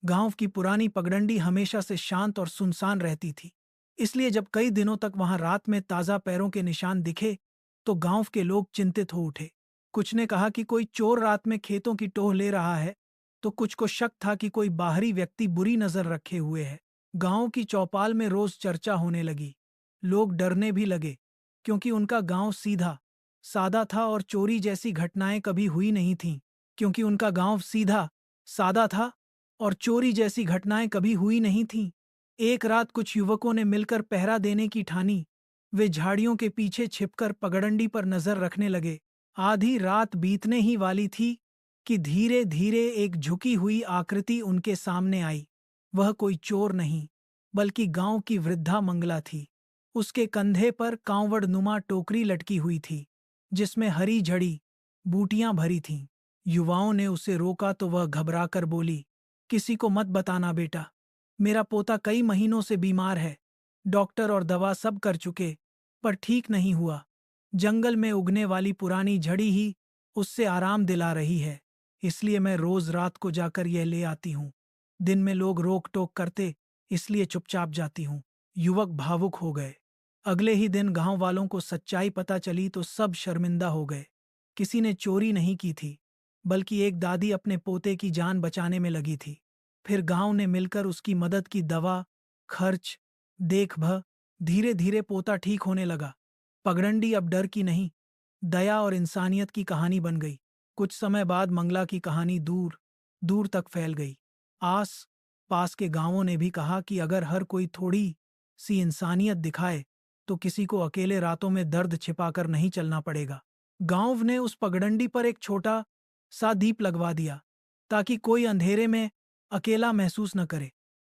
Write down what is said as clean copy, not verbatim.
गांव की पुरानी पगडंडी हमेशा से शांत और सुनसान रहती थी। इसलिए जब कई दिनों तक वहां रात में ताजा पैरों के निशान दिखे, तो गांव के लोग चिंतित हो उठे। कुछ ने कहा कि कोई चोर रात में खेतों की टोह ले रहा है, तो कुछ को शक था कि कोई बाहरी व्यक्ति बुरी नजर रखे हुए है। गांव की चौपाल में रोज चर्चा होने लगी। लोग डरने भी लगे, क्योंकि उनका गांव सीधा सादा था और चोरी जैसी घटनाएं कभी हुई नहीं थीं। क्योंकि उनका गांव सीधा सादा था और चोरी जैसी घटनाएं कभी हुई नहीं थीं। एक रात कुछ युवकों ने मिलकर पहरा देने की ठानी। वे झाड़ियों के पीछे छिपकर पगडंडी पर नजर रखने लगे। आधी रात बीतने ही वाली थी कि धीरे धीरे एक झुकी हुई आकृति उनके सामने आई। वह कोई चोर नहीं, बल्कि गांव की वृद्धा मंगला थी। उसके कंधे पर कांवड़ नुमा टोकरी लटकी हुई थी, जिसमें हरी झड़ी बूटियां भरी थीं। युवाओं ने उसे रोका तो वह घबराकर बोली, किसी को मत बताना बेटा। मेरा पोता कई महीनों से बीमार है। डॉक्टर और दवा सब कर चुके, पर ठीक नहीं हुआ। जंगल में उगने वाली पुरानी झड़ी ही उससे आराम दिला रही है। इसलिए मैं रोज रात को जाकर यह ले आती हूँ। दिन में लोग रोक टोक करते, इसलिए चुपचाप जाती हूँ। युवक भावुक हो गए। अगले ही दिन गांव वालों को सच्चाई पता चली तो सब शर्मिंदा हो गए। किसी ने चोरी नहीं की थी, बल्कि एक दादी अपने पोते की जान बचाने में लगी थी। फिर गांव ने मिलकर उसकी मदद की, दवा, खर्च, देखभाल। धीरे धीरे पोता ठीक होने लगा। पगडंडी अब डर की नहीं, दया और इंसानियत की कहानी बन गई। कुछ समय बाद मंगला की कहानी दूर दूर तक फैल गई। आस पास के गांवों ने भी कहा कि अगर हर कोई थोड़ी सी इंसानियत दिखाए, तो किसी को अकेले रातों में दर्द छिपाकर नहीं चलना पड़ेगा। गांव ने उस पगडंडी पर एक छोटा सा दीप लगवा दिया, ताकि कोई अंधेरे में अकेला महसूस न करे।